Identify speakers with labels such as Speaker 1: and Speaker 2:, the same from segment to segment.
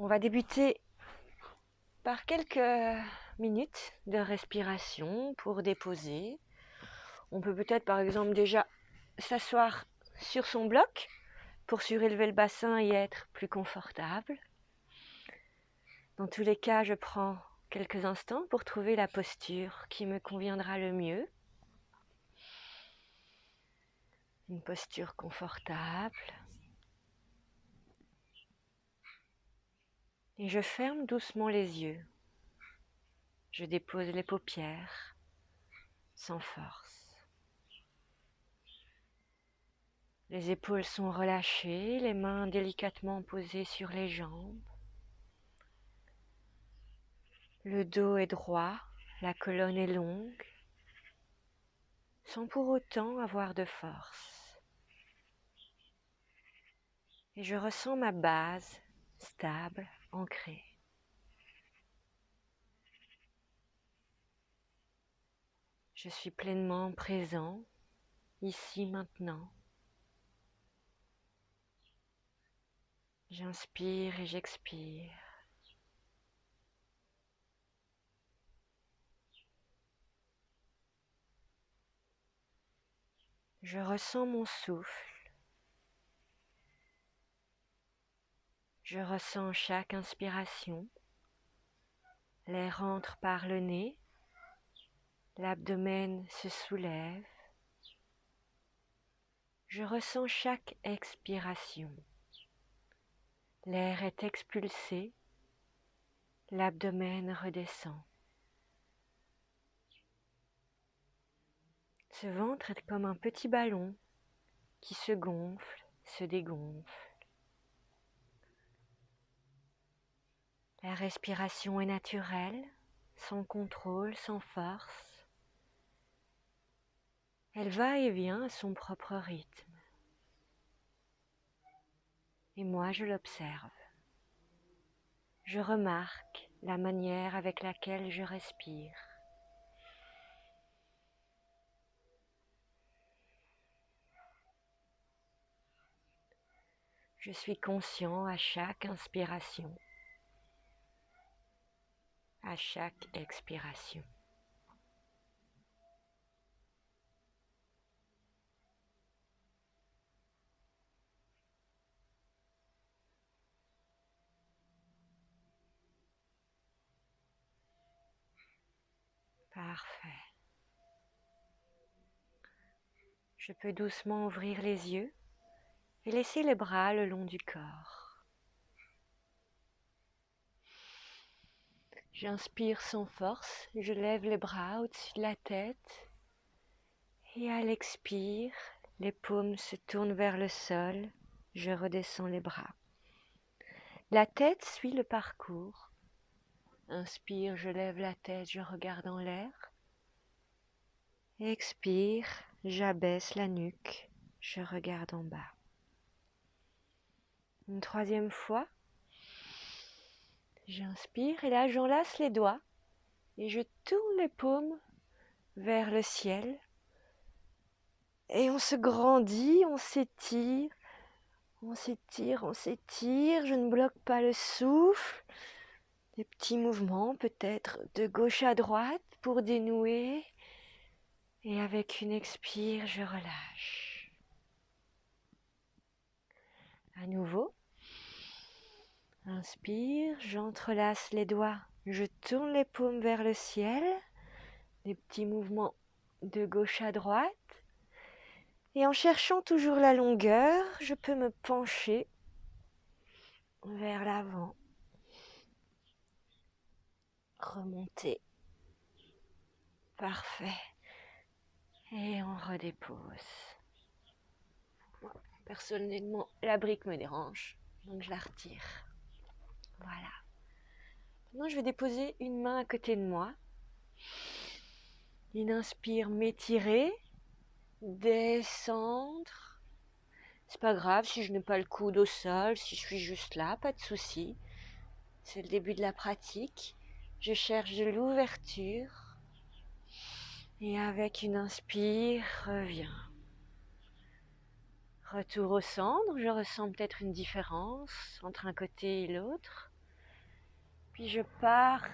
Speaker 1: On va débuter par quelques minutes de respiration pour déposer. On peut peut-être par exemple déjà s'asseoir sur son bloc pour surélever le bassin et être plus confortable. Dans tous les cas, je prends quelques instants pour trouver la posture qui me conviendra le mieux. Une posture confortable. Et je ferme doucement les yeux. Je dépose les paupières sans force. Les épaules sont relâchées, les mains délicatement posées sur les jambes. Le dos est droit, la colonne est longue, sans pour autant avoir de force. Et je ressens ma base stable, ancrée. Je suis pleinement présent, ici, maintenant. J'inspire et j'expire. Je ressens mon souffle. Je ressens chaque inspiration. L'air entre par le nez. L'abdomen se soulève. Je ressens chaque expiration. L'air est expulsé. L'abdomen redescend. Ce ventre est comme un petit ballon qui se gonfle, se dégonfle. La respiration est naturelle, sans contrôle, sans force. Elle va et vient à son propre rythme. Et moi, je l'observe. Je remarque la manière avec laquelle je respire. Je suis conscient à chaque inspiration, à chaque expiration. Parfait. Je peux doucement ouvrir les yeux et laisser les bras le long du corps. J'inspire sans force, je lève les bras au-dessus de la tête et à l'expire, les paumes se tournent vers le sol, je redescends les bras. La tête suit le parcours. Inspire, je lève la tête, je regarde en l'air. Expire, j'abaisse la nuque, je regarde en bas. Une troisième fois. J'inspire et là j'enlace les doigts et je tourne les paumes vers le ciel. Et on se grandit, on s'étire, on s'étire, on s'étire. Je ne bloque pas le souffle. Des petits mouvements peut-être de gauche à droite pour dénouer. Et avec une expire, je relâche. À nouveau. Inspire, j'entrelace les doigts. Je tourne les paumes vers le ciel. Des petits mouvements de gauche à droite. Et en cherchant toujours la longueur, je peux me pencher vers l'avant. Remonter. Parfait. Et on redépose. Moi, personnellement, la brique me dérange, donc je la retire. Voilà. Maintenant, je vais déposer une main à côté de moi. Une inspire, m'étirer, descendre. C'est pas grave si je n'ai pas le coude au sol, si je suis juste là, pas de souci. C'est le début de la pratique. Je cherche de l'ouverture. Et avec une inspire, reviens. Retour au centre, je ressens peut-être une différence entre un côté et l'autre. Puis je pars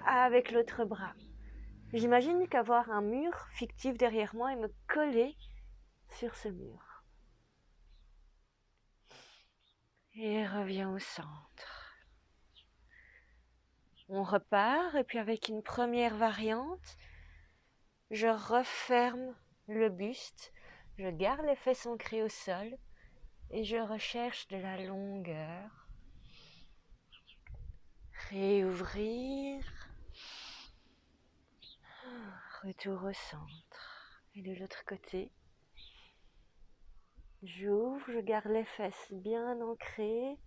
Speaker 1: avec l'autre bras. J'imagine qu'avoir un mur fictif derrière moi et me coller sur ce mur. Et reviens au centre. On repart et puis avec une première variante, je referme le buste, je garde les fesses ancrées au sol et je recherche de la longueur. Réouvrir. Retour au centre. Et de l'autre côté, j'ouvre, je garde les fesses bien ancrées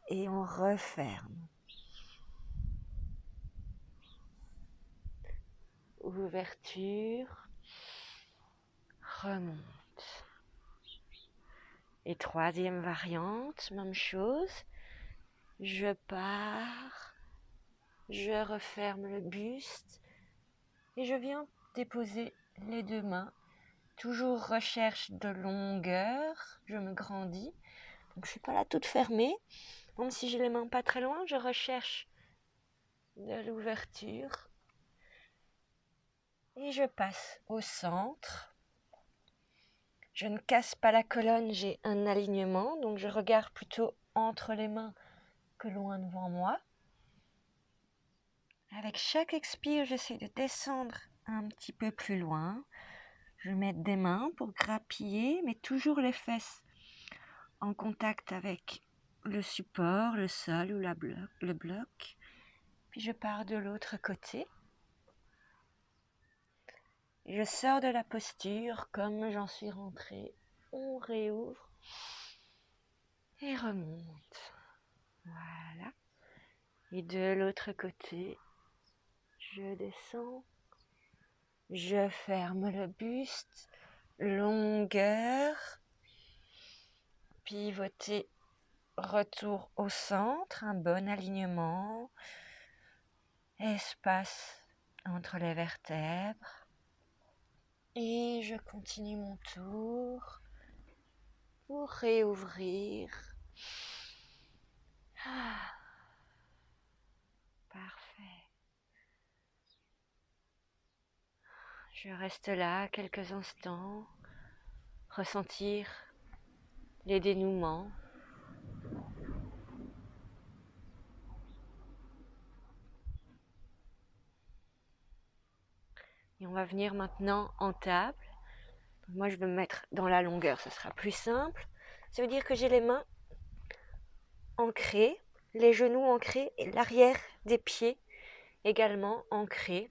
Speaker 1: et on referme. Ouverture, remonte. Et troisième variante, même chose. Je pars, je referme le buste et je viens déposer les deux mains. Toujours recherche de longueur, je me grandis. Donc je ne suis pas là toute fermée. Même si j'ai les mains pas très loin, je recherche de l'ouverture. Et je passe au centre. Je ne casse pas la colonne, j'ai un alignement. Donc je regarde plutôt entre les mains que loin devant moi. Avec chaque expire, j'essaie de descendre un petit peu plus loin. Je mets des mains pour grappiller, mais toujours les fesses en contact avec le support, le sol ou le bloc. Puis je pars de l'autre côté. Je sors de la posture comme j'en suis rentrée. On réouvre et remonte. Voilà. Et de l'autre côté, je descends. Je ferme le buste. Longueur. Pivoter. Retour au centre. Un bon alignement. Espace entre les vertèbres. Et je continue mon tour pour réouvrir. Parfait. Je reste là quelques instants, ressentir les dénouements. Et on va venir maintenant en table. Donc moi, je vais me mettre dans la longueur, ça sera plus simple. Ça veut dire que j'ai les mains ancrées, les genoux ancrés et l'arrière des pieds également ancrés.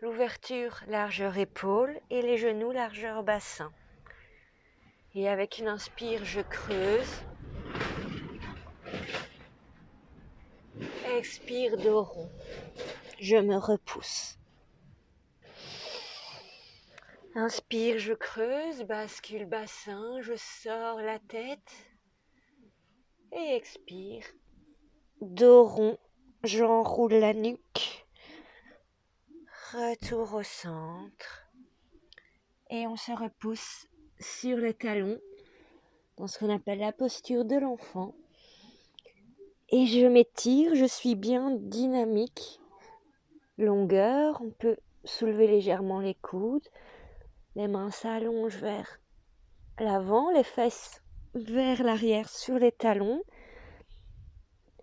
Speaker 1: L'ouverture largeur épaule et les genoux largeur bassin. Et avec une inspire, je creuse. Expire, dos rond. Je me repousse. Inspire, je creuse, bascule bassin, je sors la tête. Et expire. Dos rond, j'enroule la nuque. Retour au centre. Et on se repousse sur les talons, dans ce qu'on appelle la posture de l'enfant. Et je m'étire, je suis bien dynamique. Longueur, on peut soulever légèrement les coudes. Les mains s'allongent vers l'avant, les fesses vers l'arrière sur les talons.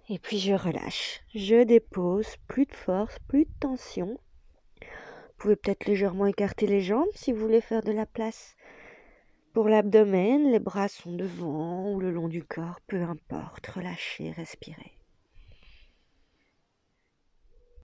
Speaker 1: Et puis je relâche, je dépose, plus de force, plus de tension. Vous pouvez peut-être légèrement écarter les jambes si vous voulez faire de la place pour l'abdomen. Les bras sont devant ou le long du corps, peu importe. Relâchez, respirez.